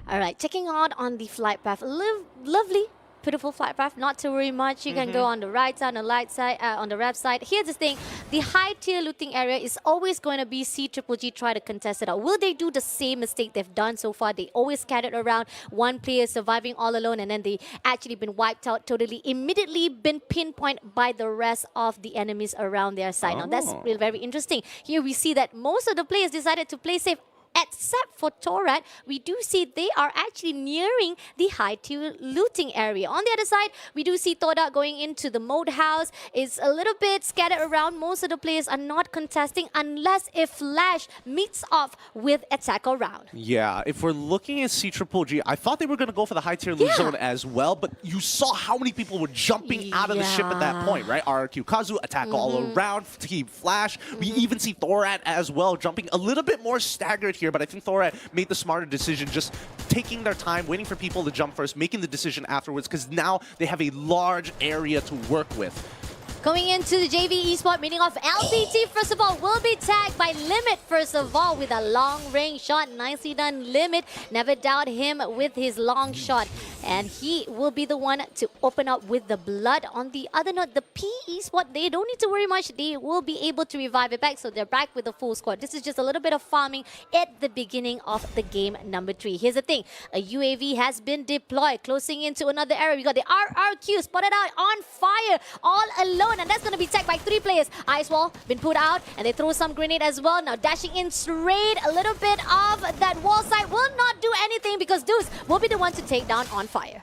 All right, checking out on the flight path. Lovely, beautiful flight path. Not to worry much. You can go on the right side, on the light side, on the left side. Here's the thing: the high tier looting area is always going to be CGG try to contest it out. Will they do the same mistake they've done so far? They always scattered around, one player surviving all alone, and then they actually been wiped out totally. Immediately been pinpointed by the rest of the enemies around their side. Now that's really very interesting. Here we see that most of the players decided to play safe. Except for Torat, we do see they are actually nearing the high-tier looting area. On the other side, we do see Torat going into the mode house. It's a little bit scattered around. Most of the players are not contesting unless if Flash meets off with attack around. Yeah, if we're looking at CGG, I thought they were going to go for the high-tier loot zone as well, but you saw how many people were jumping out of the ship at that point, right? RRQ Kazu, attack all around, Team Flash. We even see Thorat as well, jumping a little bit more staggered here. But I think Thorat made the smarter decision, just taking their time, waiting for people to jump first, making the decision afterwards, because now they have a large area to work with. Going into the JV Esports, meaning of LPT, first of all, will be tagged by Limit, first of all, with a long-range shot. Nicely done, Limit. Never doubt him with his long shot. And he will be the one to open up with the blood. On the other note, the P Esports, they don't need to worry much. They will be able to revive it back, so they're back with the full squad. This is just a little bit of farming at the beginning of the game number 3. Here's the thing. A UAV has been deployed, closing into another area. We got the RRQ spotted out on fire, all alone. And that's going to be tagged by 3 players. Ice wall been put out, and they throw some grenade as well. Now dashing in straight, a little bit of that wall side will not do anything because Deuce will be the one to take down on fire.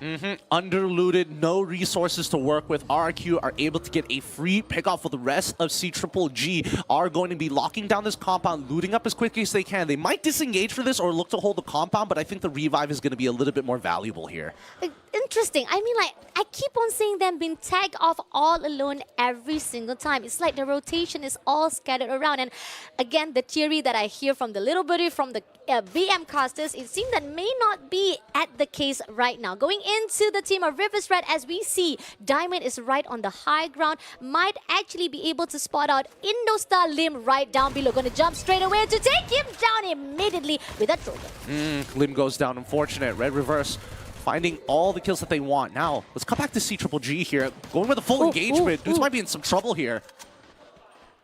Underlooted, no resources to work with. RRQ are able to get a free pickoff for the rest of CGG. Are going to be locking down this compound, looting up as quickly as they can. They might disengage for this or look to hold the compound, but I think the revive is going to be a little bit more valuable here. Interesting. I mean, like, I keep on seeing them being tagged off all alone every single time. It's like the rotation is all scattered around. And again, the theory that I hear from the little birdie, from the BM casters, it seems that may not be at the case right now. Going into the team of Rivers Red, as we see, Diamond is right on the high ground, might actually be able to spot out Indostar Lim right down below. Going to jump straight away to take him down immediately with that Trojan. Lim goes down, unfortunate. Red Reverse finding all the kills that they want. Now, let's come back to CGG here. Going with a full engagement. Dudes might be in some trouble here.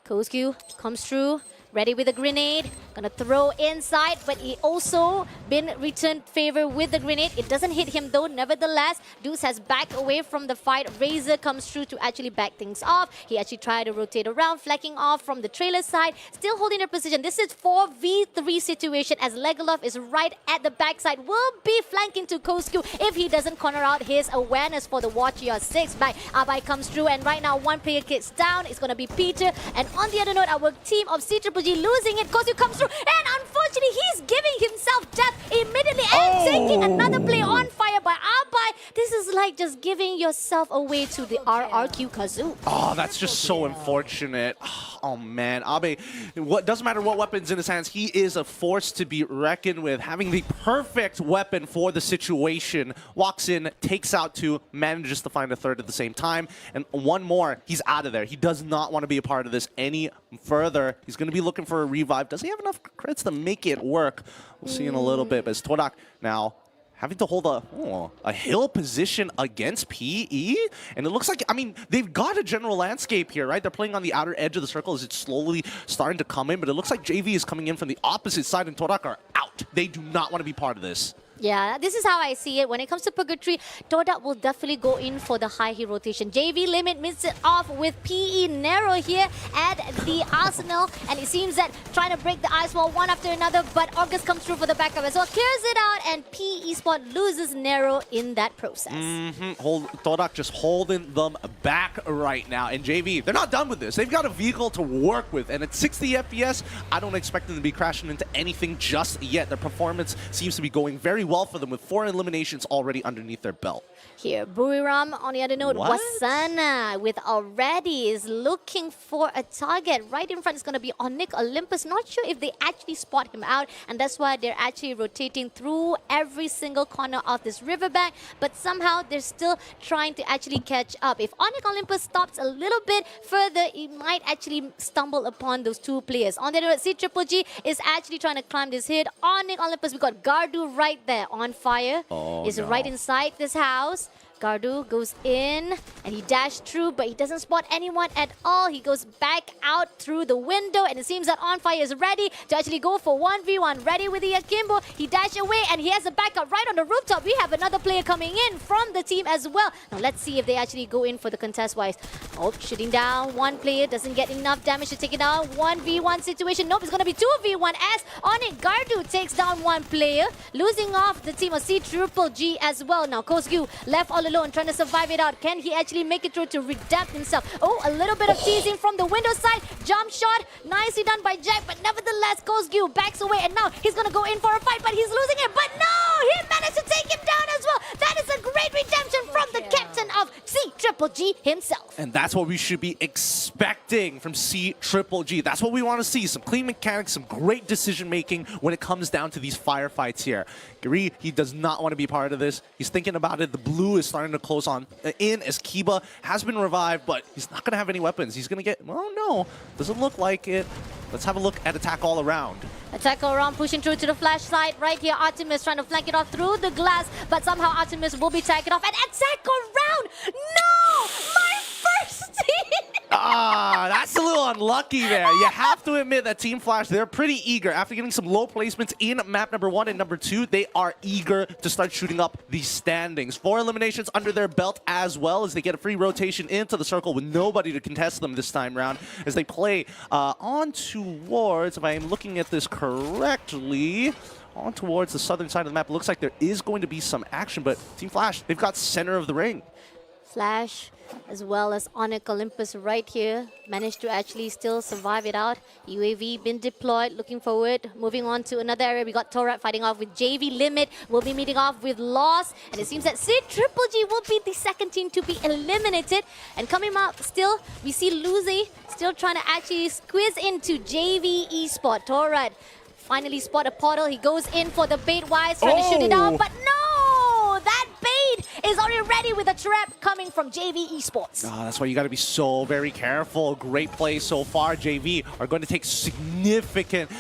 Kozku comes through, ready with a grenade. Gonna throw inside, but he also been returned favor with the grenade. It doesn't hit him though, nevertheless. Deuce has backed away from the fight. Razor comes through to actually back things off. He actually tried to rotate around, flanking off from the trailer side. Still holding their position. This is 4v3 situation as Legolas is right at the backside. Will be flanking to Kozku if he doesn't corner out his awareness for the Watcher 6 back. Abai comes through, and right now one player gets down. It's gonna be Peter. And on the other note, our team of CGG losing it. Kozku comes through, and unfortunately, he's giving himself death immediately and taking another play on fire by Abai. This is like just giving yourself away to the RRQ Kazu. Oh, that's just so unfortunate. Oh man, Abe, doesn't matter what weapon's in his hands, he is a force to be reckoned with. Having the perfect weapon for the situation. Walks in, takes out 2, manages to find a 3rd at the same time. And one more, he's out of there. He does not want to be a part of this any further. He's going to be looking for a revive. Does he have enough crits to make it work? We'll see in a little bit. But it's Torak now having to hold a hill position against PE. And it looks like, I mean, they've got a general landscape here, right? They're playing on the outer edge of the circle as it's slowly starting to come in. But it looks like JV is coming in from the opposite side, and Torak are out. They do not want to be part of this. Yeah, this is how I see it. When it comes to Purgatory, Torak will definitely go in for the high heel rotation. JV Limit missed it off with PE Narrow here at the Arsenal. And it seems that trying to break the ice wall one after another, but August comes through for the backup as well. Clears it out, and PE Esports loses Narrow in that process. Torak just holding them back right now. And JV, they're not done with this. They've got a vehicle to work with. And at 60 FPS, I don't expect them to be crashing into anything just yet. Their performance seems to be going very well for them with 4 eliminations already underneath their belt. Here, Buriram, on the other note, Wasana with already is looking for a target. Right in front is going to be Onyx Olympus. Not sure if they actually spot him out, and that's why they're actually rotating through every single corner of this riverbank. But somehow they're still trying to actually catch up. If Onyx Olympus stops a little bit further, it might actually stumble upon those 2 players. On the other note, CGG is actually trying to climb this hill. Onyx Olympus, we got Gardu right there. there. On Fire is right inside this house. Gardu goes in and he dashed through, but he doesn't spot anyone at all. He goes back out through the window, and it seems that On Fire is ready to actually go for 1v1. Ready with the Akimbo. He dashed away and he has a backup right on the rooftop. We have another player coming in from the team as well. Now let's see if they actually go in for the contest-wise. Oh, shooting down. One player doesn't get enough damage to take it down. 1v1 situation. Nope, it's going to be 2v1 as on it. Gardu takes down one player, losing off the team of C-Triple-G as well. Now Kozgu left all alone, trying to survive it out. Can he actually make it through to redeem himself? Oh, a little bit of teasing from the window side. Jump shot. Nicely done by Jack, but nevertheless, Kozgu backs away, and now he's going to go in for a fight, but he's losing it. But no, he managed to take him down as well. That is a great redemption from the captain of C-Triple-G himself. And that's what we should be expecting from C-Triple-G. That's what we want to see. Some clean mechanics, some great decision-making when it comes down to these firefights here. Gary, he does not want to be part of this. He's thinking about it. The blue is starting to close on in as Kiba has been revived, but he's not going to have any weapons. He's going to get, well, no, doesn't look like it. Let's have a look at attack all around. Attack all around, pushing through to the flash side. Right here, Artemis trying to flank it off through the glass, but somehow Artemis will be tagged off. And attack around! No! My first team! That's a little unlucky there. You have to admit that Team Flash, they're pretty eager. After getting some low placements in map number 1 and number 2, they are eager to start shooting up these standings. 4 eliminations under their belt as well, as they get a free rotation into the circle with nobody to contest them this time round, as they play on towards, if I am looking at this correctly, on towards the southern side of the map. It looks like there is going to be some action, but Team Flash, they've got center of the ring. Flash, as well as Onyx Olympus right here, managed to actually still survive it out. UAV been deployed, looking forward. Moving on to another area, we got Torat fighting off with JV Limit. We'll be meeting off with Loss, and it seems that C-Triple-G will be the second team to be eliminated. And coming up still, we see Luzi still trying to actually squeeze into JV Esports. Torat finally spot a portal. He goes in for the bait-wise, trying to shoot it out, but no! That bait is already ready with a trap coming from JV Esports. That's why you got to be so very careful. Great play so far. JV are going to take significant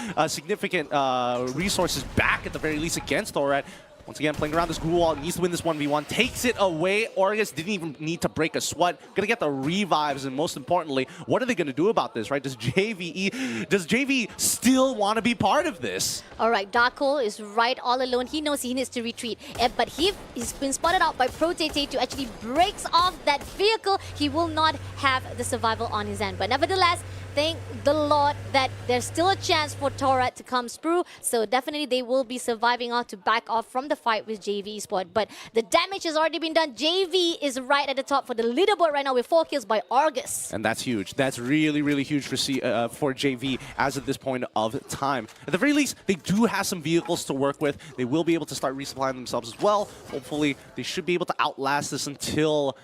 resources back at the very least against Thorat. Once again, playing around this Gruul, needs to win this 1v1, takes it away. Orgus didn't even need to break a sweat. Gonna get the revives, and most importantly, what are they gonna do about this, right? Does JV still want to be part of this? All right, Darko is right all alone. He knows he needs to retreat, but he's been spotted out by Protete to actually breaks off that vehicle. He will not have the survival on his end, but nevertheless, thank the Lord that there's still a chance for Torat to come through. So definitely they will be surviving off to back off from the fight with JV Esports. But the damage has already been done. JV is right at the top for the leaderboard right now with 4 kills by Argus. And that's huge. That's really, really huge for JV as of this point of time. At the very least, they do have some vehicles to work with. They will be able to start resupplying themselves as well. Hopefully, they should be able to outlast this until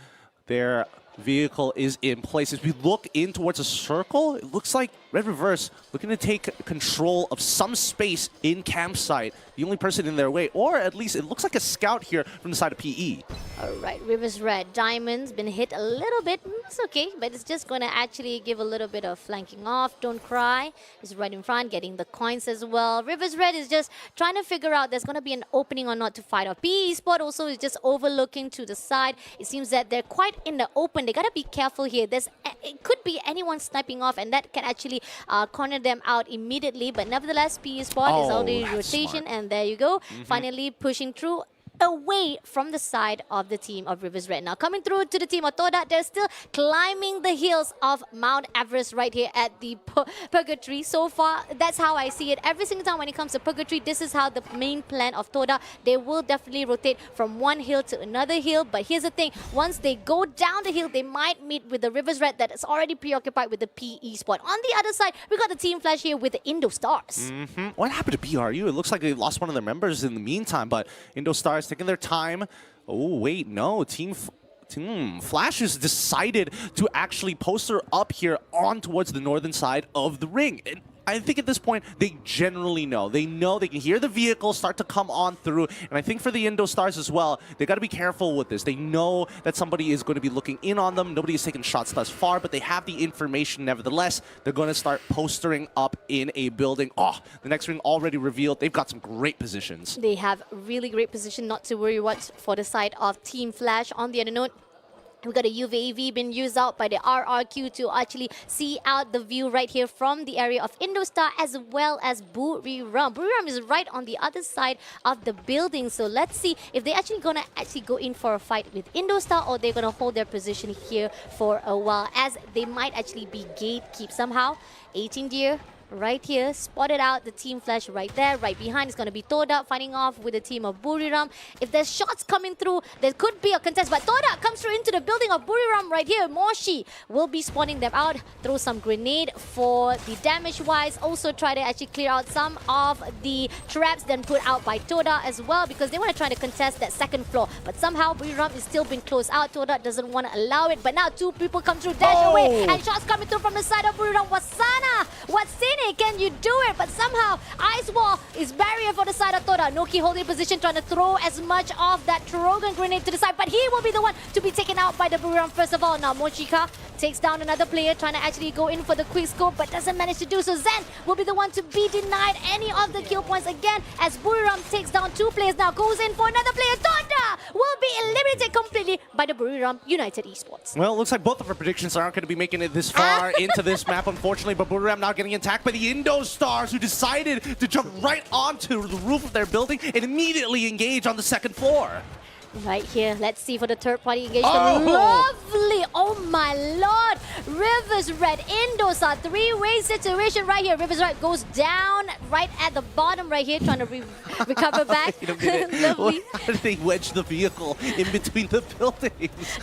their vehicle is in place. As we look in towards a circle, it looks like Red Reverse looking to take control of some space in campsite. The only person in their way, or at least it looks like a scout here from the side of PE. All right, Rivers Red. Diamond's been hit a little bit. It's okay, but it's just going to actually give a little bit of flanking off. Don't cry. He's right in front, getting the coins as well. Rivers Red is just trying to figure out there's going to be an opening or not to fight off. PE Sport also is just overlooking to the side. It seems that they're quite in the open. They got to be careful here. It could be anyone sniping off, and that can actually corner them out immediately. But nevertheless, PE Sport is already rotation, smart. and there you go. Finally pushing through away from the side of the team of Rivers Red. Now coming through to the team of Toda, they're still climbing the hills of Mount Everest right here at the Purgatory. So far, that's how I see it. Every single time when it comes to Purgatory, this is how the main plan of Toda. They will definitely rotate from one hill to another hill. But here's the thing, once they go down the hill, they might meet with the Rivers Red that is already preoccupied with the PE spot. On the other side, we got the Team Flash here with the Indo Stars. What happened to BRU? It looks like they lost one of their members in the meantime, but Indo Stars taking their time. Oh, wait, no. Team Flash has decided to actually poster up here on towards the northern side of the ring. And I think at this point, they generally know. They know they can hear the vehicles start to come on through. And I think for the Indo Stars as well, they got to be careful with this. They know that somebody is going to be looking in on them. Nobody has taken shots thus far, but they have the information nevertheless. They're going to start postering up in a building. Oh, the next ring already revealed. They've got some great positions. They have really great position, not to worry what's for the side of Team Flash. On the other note, we got a UAV being used out by the RRQ to actually see out the view right here from the area of Indostar as well as Buriram. Buriram is right on the other side of the building. So let's see if they're actually going to go in for a fight with Indostar, or they're going to hold their position here for a while, as they might actually be gatekeep somehow. 18 gear. Right here, spotted out the Team Flash right there. Right behind is going to be Toda fighting off with the team of Buriram. If there's shots coming through, there could be a contest. But Toda comes through into the building of Buriram right here. Moshi will be spawning them out. Throw some grenade for the damage-wise. Also try to actually clear out some of the traps then put out by Toda as well, because they want to try to contest that second floor. But somehow Buriram is still being closed out. Toda doesn't want to allow it. But now two people come through, dash away. And shots coming through from the side of Buriram. Wasana! Can you do it? But somehow Ice Wall is barrier for the side of Toda. Noki holding position, trying to throw as much of that Trogan grenade to the side, but he will be the one to be taken out by the Buriram first of all. Now Mochika takes down another player, trying to actually go in for the quick scope, but doesn't manage to do so. Zen will be the one to be denied any of the kill points again, as Buriram takes down two players. Now goes in for another player. Toda will be eliminated completely by the Buriram United Esports. Well, it looks like both of our predictions aren't going to be making it this far into this map, unfortunately, but Buriram now getting attacked by the Indo Stars, who decided to jump right onto the roof of their building and immediately engage on the second floor. Right here, let's see for the third party engagement. Lovely! Oh my lord! Rivers Red, Indostar, three-way situation right here. Rivers Red goes down right at the bottom right here, trying to recover back. Lovely. How did they wedge the vehicle in between the buildings?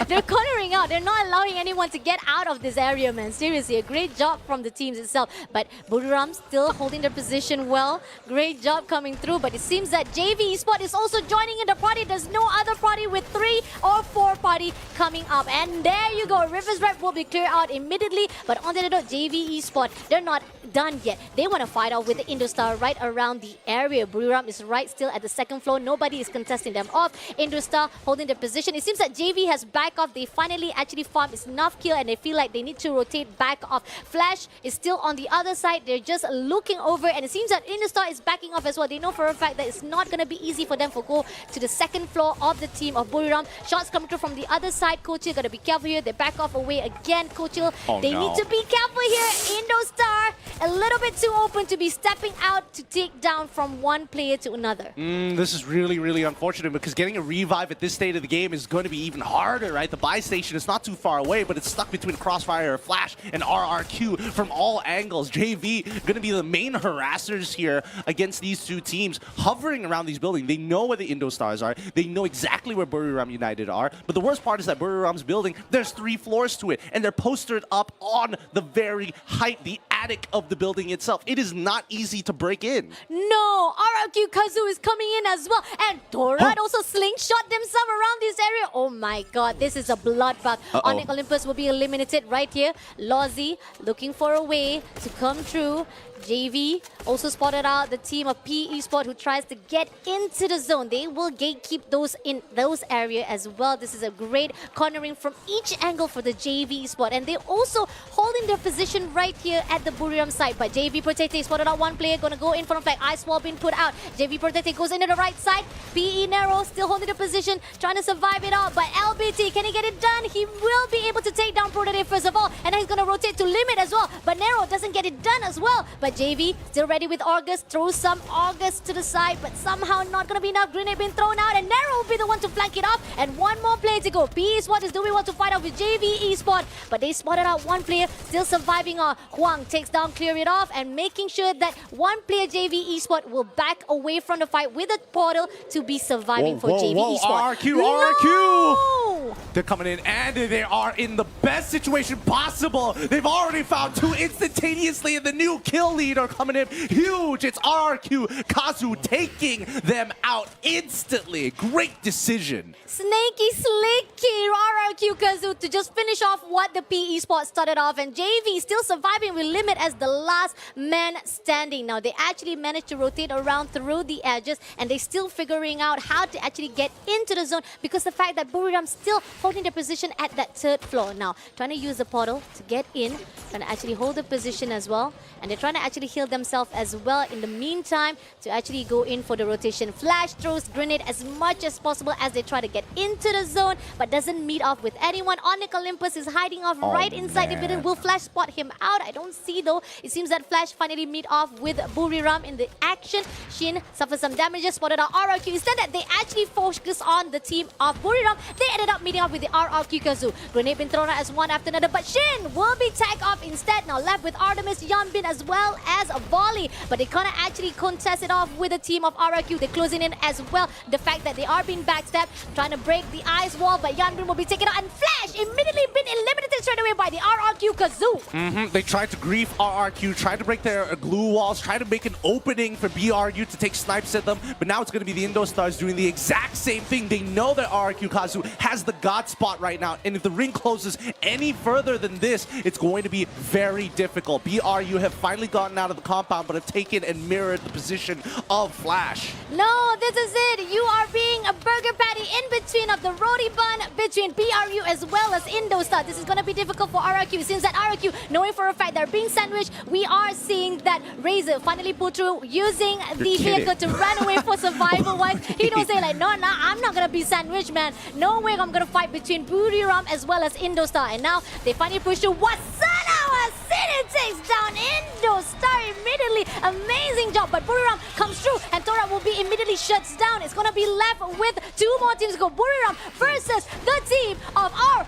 They're cornering out. They're not allowing anyone to get out of this area, man. Seriously, a great job from the teams itself. But Buriram still holding their position well. Great job coming through. But it seems that JV Esports is also joining in the party. There's no other party with 3 or 4 party coming up. And there you go. Rivers Red will be cleared out immediately. But on the other note, JV Esports, they're not done yet. They want to fight out with the Indostar right around the area. Buriram is right still at the second floor. Nobody is contesting them off. Indostar holding their position. It seems that JV has back off. They finally actually farmed enough kill, and they feel like they need to rotate back off. Flash is still on the other side. They're just looking over, and it seems that Indostar is backing off as well. They know for a fact that it's not going to be easy for them to go to the second floor of the team of Buriram. Shots coming through from the other side. Kochil got to be careful here. They back off away again. Kochil, they need to be careful here. Indostar, a little bit too open to be stepping out to take down from one player to another. This is really, really unfortunate, because getting a revive at this state of the game is going to be even harder, right? The buy station is not too far away, but it's stuck between Crossfire, Flash, and RRQ from all angles. JV going to be the main harassers here against these two teams, hovering around these buildings. They know where the Indostars are. They know exactly where Buriram United are. But the worst part is that Buriram's building, there's 3 floors to it, and they're posted up on the very height, the attic of the building itself. It is not easy to break in. No, RRQ Kazu is coming in as well, and Torad also slingshot themselves around this area. Oh my god, this is a bloodbath. Onyx Olympus will be eliminated right here. Lozzy looking for a way to come through. JV also spotted out the team of P Esports, who tries to get into the zone. They will gatekeep those in those areas as well. This is a great cornering from each angle for the JV Esports, and they're also holding their position right here at the Buriram side. But JV Protete spotted out one player, gonna go in front of flag. Ice Wall being put out. JV Protete goes into the right side. PE Nero still holding the position, trying to survive it out. But LBT, can he get it done? He will be able to take down Protete first of all, and then he's gonna rotate to limit as well. But Nero doesn't get it done as well. But JV still ready with August, throws some August to the side, but somehow not going to be enough. Grenade being thrown out, and Nero will be the one to flank it off, and one more player to go. P Esports is doing well to fight out with JV Esports, but they spotted out one player, still surviving. Huang takes down, clear it off, and making sure that one player JV Esports will back away from the fight with a portal to be surviving for JV Esports. RRQ! They're coming in, and they are in the best situation possible. They've already found 2 instantaneously in the new kill lead. lead are coming in huge. It's RRQ Kazu taking them out instantly. Great decision. Snaky slicky RRQ Kazu to just finish off what the P Esports started off, and JV still surviving with Limit as the last man standing. Now they actually managed to rotate around through the edges, and they're still figuring out how to actually get into the zone because the fact that Buriram still holding their position at that third floor. Now trying to use the portal to get in, trying to actually hold the position as well, and they're trying to actually heal themselves as well in the meantime to actually go in for the rotation. Flash throws grenade as much as possible as they try to get into the zone, but doesn't meet off with anyone. Onyx Olympus is hiding off right inside the building. Will Flash spot him out? I don't see though. It seems that Flash finally meet off with Buriram in the action. Shin suffers some damages, spotted out RRQ. Instead that they actually focus on the team of Buriram, they ended up meeting off with the RRQ Kazu. Grenade been thrown out as one after another, but Shin will be tagged off instead. Now left with Artemis, Yanbin as well as a volley, but they can't actually contest it off with the team of RRQ. They're closing in as well. The fact that they are being backstabbed, trying to break the ice wall, but Yanbin will be taken out, and Flash immediately been eliminated straight away by the RRQ Kazu. They tried to grief RRQ, tried to break their glue walls, tried to make an opening for BRU to take snipes at them, but now it's going to be the Indostars doing the exact same thing. They know that RRQ Kazu has the god spot right now, and if the ring closes any further than this, it's going to be very difficult. BRU have finally gotten out of the compound, but have taken and mirrored the position of Flash. No, this is it. You are being a burger patty in between of the roti bun between BRU as well as Indostar. This is going to be difficult for RRQ. It seems that RRQ, knowing for a fact they're being sandwiched, we are seeing that Razor finally pull through using the vehicle to run away for survival-wise. He don't say like, no, I'm not going to be sandwiched, man. No way I'm going to fight between Buriram as well as Indostar. And now they finally push through. Wasanawa City takes down Indostar immediately. Amazing job, but Buriram comes through and Tora will be immediately shuts down. It's going to be left with two more teams to go. Buriram versus the team of our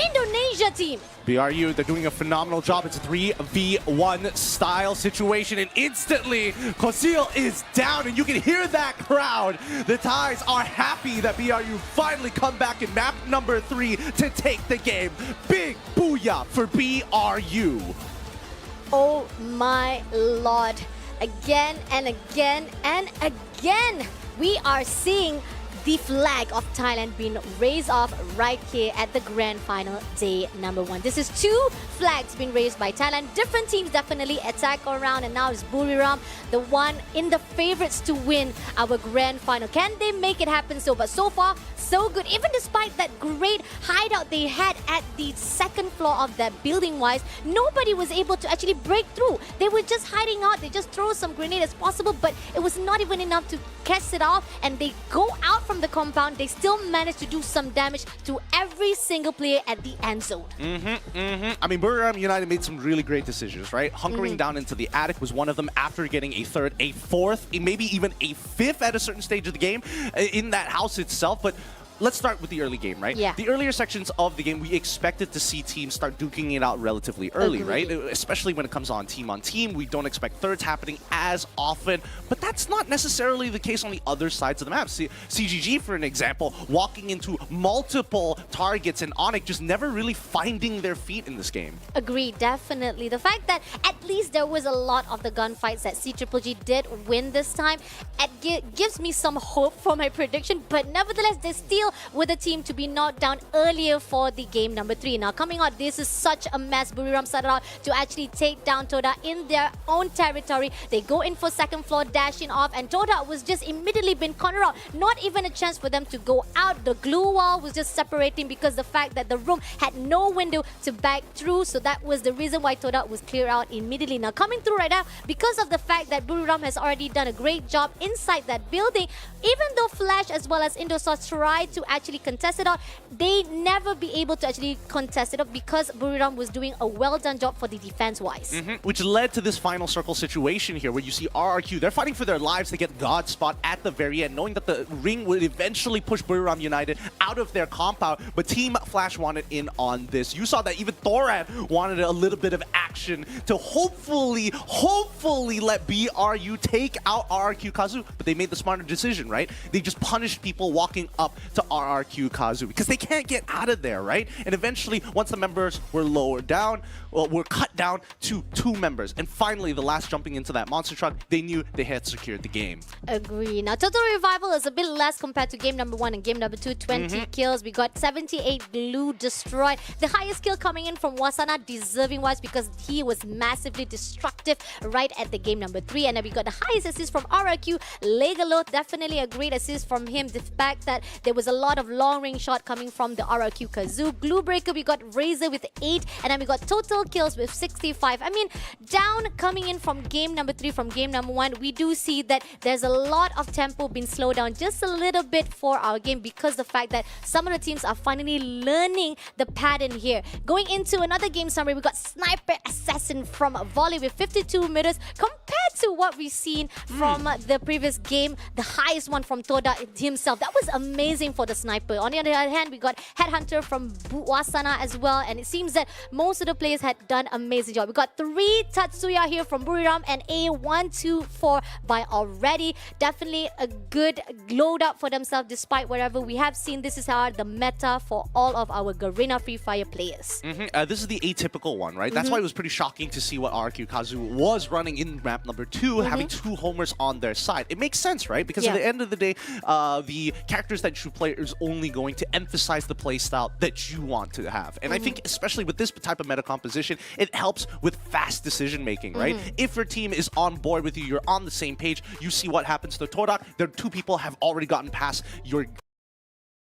Indonesia team. BRU, they're doing a phenomenal job. It's a 3v1 style situation, and instantly Kosil is down, and you can hear that crowd. The Thais are happy that BRU finally come back in map number 3 to take the game. Big booyah for BRU. Oh my lord. Again and again and again, we are seeing the flag of Thailand being raised off right here at the grand final day number 1. This is 2 flags being raised by Thailand. Different teams definitely attack around, and now it's Buriram, the one in the favorites to win our grand final. Can they make it happen? But so far, so good. Even despite that great hideout they had at the second floor of that building-wise, nobody was able to actually break through. They were just hiding out. They just throw some grenade as possible, but it was not even enough to catch it off, and they go out from the compound. They still managed to do some damage to every single player at the end zone. I mean, Buriram United made some really great decisions, right? Hunkering down into the attic was one of them after getting a third, a fourth, maybe even a fifth at a certain stage of the game in that house itself. But let's start with the early game, right? Yeah. The earlier sections of the game, we expected to see teams start duking it out relatively early, right? Especially when it comes on team, we don't expect thirds happening as often, but that's not necessarily the case on the other sides of the map. CGG, for an example, walking into multiple targets, and Onyx just never really finding their feet in this game. Agreed, definitely. The fact that at least there was a lot of the gunfights that CGG did win this time, it gives me some hope for my prediction, but nevertheless, they still with a team to be knocked down earlier for the game number 3. Now coming out, this is such a mess. Buriram started out to actually take down Toda in their own territory. They go in for second floor, dashing off, and Toda was just immediately been cornered out. Not even a chance for them to go out. The glue wall was just separating because the fact that the room had no window to back through, so that was the reason why Toda was cleared out immediately. Now coming through right now, because of the fact that Buriram has already done a great job inside that building, even though Flash as well as Indostar tried to actually contest it out, they never be able to actually contest it out because Buriram was doing a well done job for the defense wise. Which led to this final circle situation here where you see RRQ, they're fighting for their lives to get God spot at the very end, knowing that the ring would eventually push Buriram United out of their compound, but Team Flash wanted in on this. You saw that even Thoran wanted a little bit of action action to hopefully let BRU take out RRQ Kazu, but they made the smarter decision, right? They just punished people walking up to RRQ Kazu because they can't get out of there, right? And eventually, once the members were lowered down, were cut down to 2 members. And finally, the last jumping into that monster truck, they knew they had secured the game. Agree. Now, Total Revival is a bit less compared to game number 1 and game number 2. 20 kills. We got 78 glue destroyed. The highest kill coming in from Wasana, deserving-wise, because he was massively destructive right at the game number 3. And then we got the highest assist from RRQ. Legalo, definitely a great assist from him. The fact that there was a lot of long-range shot coming from the RRQ Kazoo. Glue Breaker, we got Razor with 8. And then we got total kills with 65. I mean, down coming in from game number 3, from game number 1, we do see that there's a lot of tempo being slowed down just a little bit for our game because the fact that some of the teams are finally learning the pattern here. Going into another game summary, we got Sniper Assassin from Volley with 52 meters compared to what we've seen from the previous game, the highest one from Toda himself. That was amazing for the sniper. On the other hand, we got Headhunter from Wasana as well, and it seems that most of the players had done an amazing job. We got 3 Tatsuya here from Buriram and A124 by already. Definitely a good load up for themselves despite whatever we have seen. This is the meta for all of our Garena Free Fire players. This is the atypical one, right? That's why it was pretty shocking to see what RQ Kazu was running in map number 2, having 2 homers on their side. It makes sense, right? Because at the end of the day, the characters that you play is only going to emphasize the play style that you want to have. And I think especially with this type of meta composition, it helps with fast decision making, right? If your team is on board with you, you're on the same page, you see what happens to Todak, the 2 people have already gotten past your